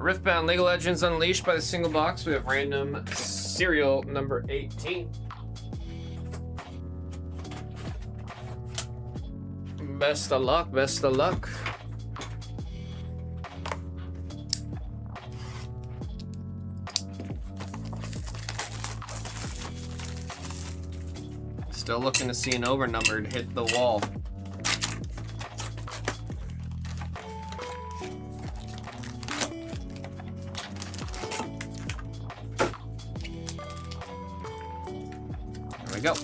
Riftbound League of Legends Unleashed by the single box. We have random serial number 18. Best of luck, best of luck. Still looking to see an overnumbered hit the wall. There we go.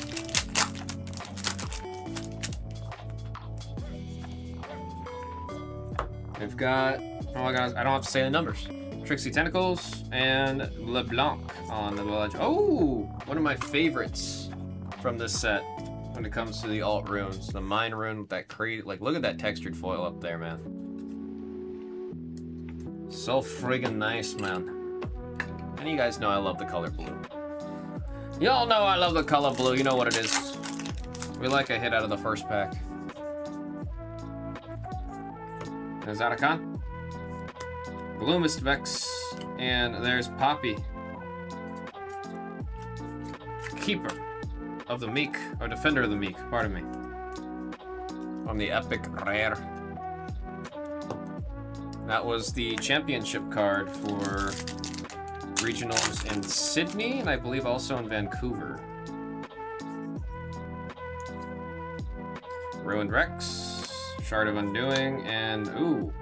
We've got, oh my god, I don't have to say the numbers. Trixie Tentacles and LeBlanc on the village. Oh, one of my favorites from this set when it comes to the alt runes. The mine rune with that crazy, like, look at that textured foil up there, man. So friggin' nice, man. And you guys know I love the color blue. Y'all know I love the color blue. You know what it is. We like a hit out of the first pack. There's Atakan, Gloomist Vex, and there's Poppy. Keeper of the Meek, or Defender of the Meek, pardon me. From the Epic Rare. That was the championship card for regionals in Sydney, and I believe also in Vancouver. Ruined Rex. Shard of Undoing, and ooh,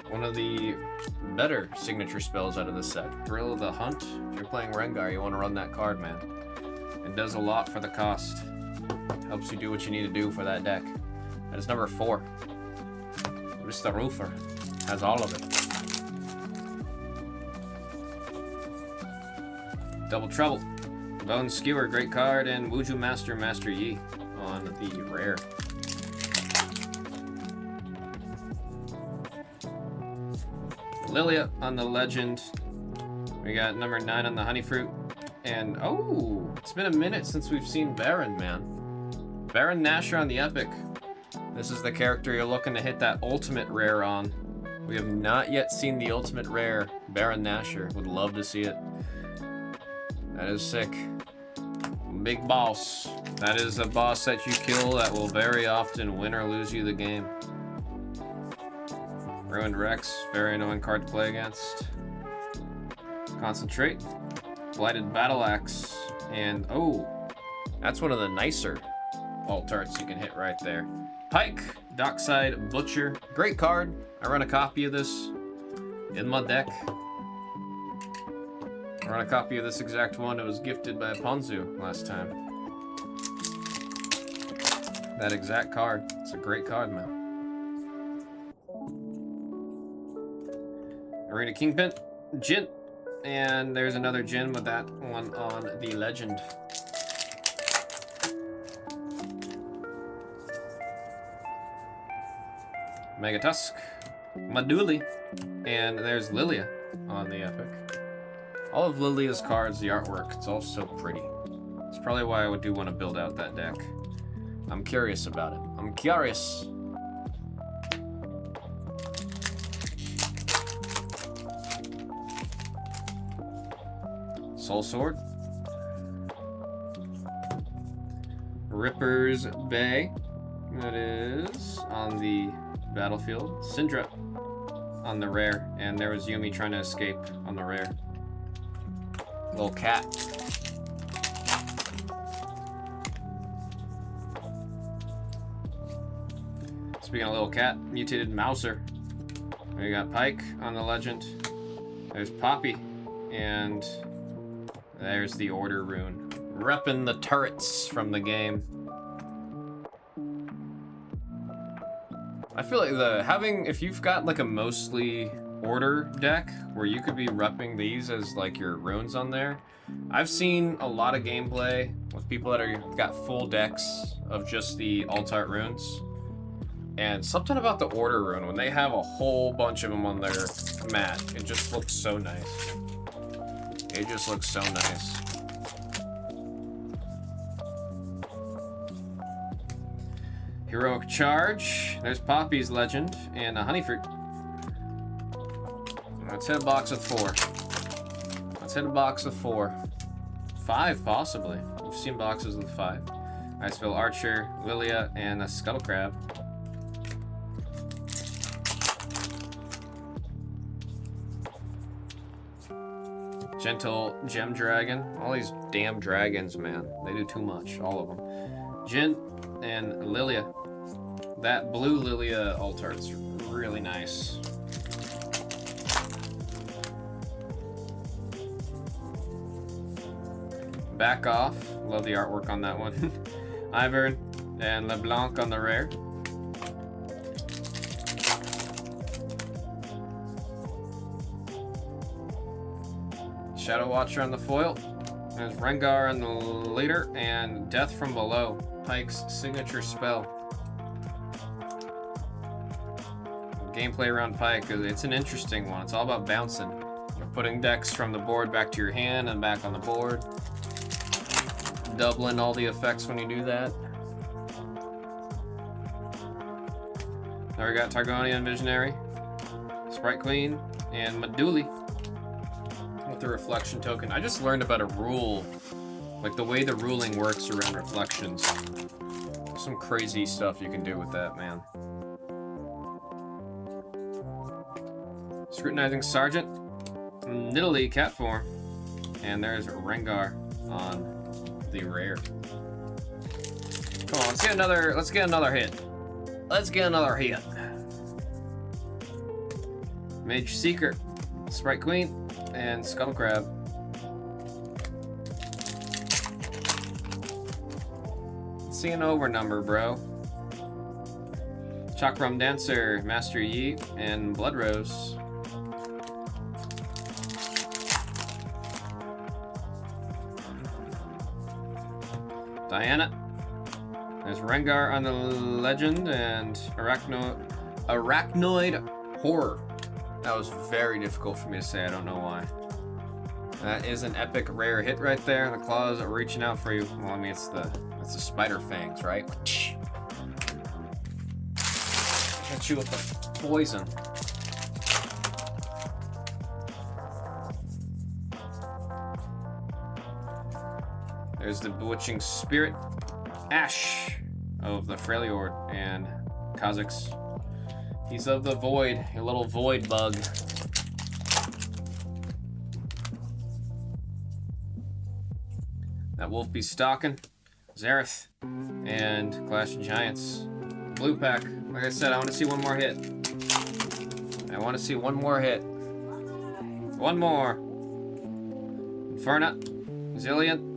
one of the better signature spells out of this set. Thrill of the Hunt. If you're playing Rengar, you want to run that card, man. It does a lot for the cost. Helps you do what you need to do for that deck. That is number 4. Mr. Roofer has all of it. Double Trouble. Bone Skewer, great card, and Wuju Master, Master Yi on the rare. Lilia on the legend. We got number 9 on the honey fruit. And oh, it's been a minute since we've seen Baron, man. Baron Nashor on the epic. This is the character you're looking to hit that ultimate rare on. We have not yet seen the ultimate rare, Baron Nashor. Would love to see it. That is sick. Big boss. That is a boss that you kill that will very often win or lose you the game. Ruined Rex, very annoying card to play against. Concentrate. Blighted Battle Axe. And oh, that's one of the nicer alt arts you can hit right there. Pike, Dockside Butcher. Great card. I run a copy of this in my deck. I run a copy of this exact one. It was gifted by Ponzu last time. That exact card. It's a great card, man. Arena Kingpin, Jin, and there's another Jin with that one on the legend. Mega Tusk, Maduli, and there's Lilia on the epic. All of Lilia's cards, the artwork, it's all so pretty. It's probably why I would do want to build out that deck. I'm curious about it. I'm curious. Soul Sword, Ripper's Bay, that is on the battlefield. Syndra on the rare, and there was Yumi trying to escape on the rare. Little cat. Speaking of little cat, mutated Mouser. We got Pike on the legend. There's Poppy, and there's the Order rune. Reppin' the turrets from the game. I feel like if you've got like a mostly Order deck where you could be repping these as like your runes on there. I've seen a lot of gameplay with people that got full decks of just the alt art runes. And something about the Order rune, when they have a whole bunch of them on their mat, it just looks so nice. It just looks so nice. Heroic Charge. There's Poppy's legend and a honey fruit. Let's hit a box with 4. Let's hit a box with 4. 5, possibly. We've seen boxes with 5. Iceville Archer, Lilia, and a Scuttle Crab. Gentle Gem Dragon. All these damn dragons, man. They do too much, all of them. Jin and Lilia. That blue Lilia alt art's really nice. Back Off. Love the artwork on that one. Ivern and LeBlanc on the rare. Shadow Watcher on the foil. There's Rengar on the leader, and Death from Below, Pike's signature spell. Gameplay around Pike, it's an interesting one. It's all about bouncing. You're putting decks from the board back to your hand and back on the board. Doubling all the effects when you do that. Now we got Targonian Visionary, Sprite Queen, and Meduli with the reflection token. I just learned about a rule, like the way the ruling works around reflections. Some crazy stuff you can do with that, man. Scrutinizing Sergeant, Nidalee cat form, and there's Rengar on the rare. Come on, let's get another hit. Let's get another hit. Mage Seeker, Sprite Queen, and Scuttle Crab. Let's see an over number, bro. Chakram Dancer, Master Yi, and Blood Rose. Diana. There's Rengar on the Legend and Arachnoid Horror. That was very difficult for me to say, I don't know why. That is an epic rare hit right there. The claws are reaching out for you. Well, I mean, it's the spider fangs, right? Hit you with the poison. There's the Bewitching Spirit, Ash of the Freljord, and Kha'Zix. He's of the Void, a little void bug. That Wolf be stalking, Zareth, and Clash of Giants. Blue pack. Like I said, I want to see one more hit. I want to see one more hit. One more. Inferna, Zillion.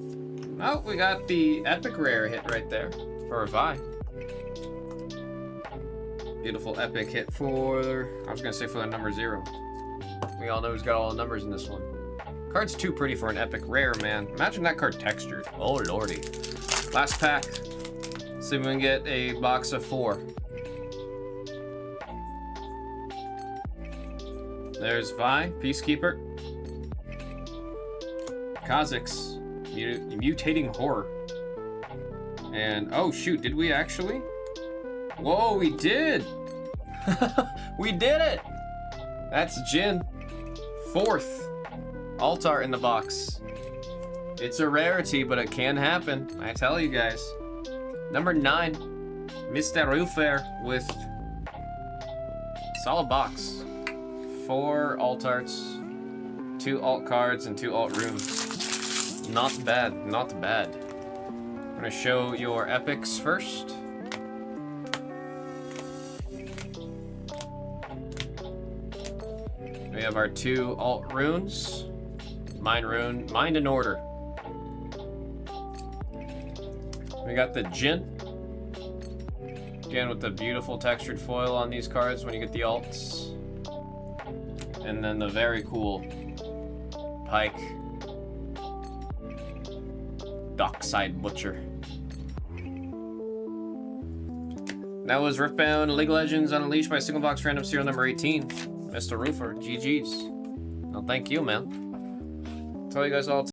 Oh, we got the epic rare hit right there for a Vi. Beautiful epic hit for, I was gonna say for the number 0. We all know who's got all the numbers in this one. Card's too pretty for an epic rare, man. Imagine that card textured. Oh lordy. Last pack. See if we can get a box of 4. There's Vi, Peacekeeper. Kha'Zix, Mutating Horror. And, oh shoot, did we actually? Whoa, we did! We did it! That's Jin. 4th alt art in the box. It's a rarity, but it can happen. I tell you guys. Number 9, Mr. Rufer with solid box. 4 alt arts, 2 alt cards, and 2 alt runes. Not bad, not bad. I'm gonna show your epics first. We have our 2 alt runes. Mind Rune, Mind in Order. We got the Jin. Again with the beautiful textured foil on these cards when you get the alts. And then the very cool Pike. Dockside Butcher. That was Riftbound League of Legends Unleashed by Single Box Random Serial number 18. Mr. Rufer, GG's. Well, thank you, man. Tell you guys all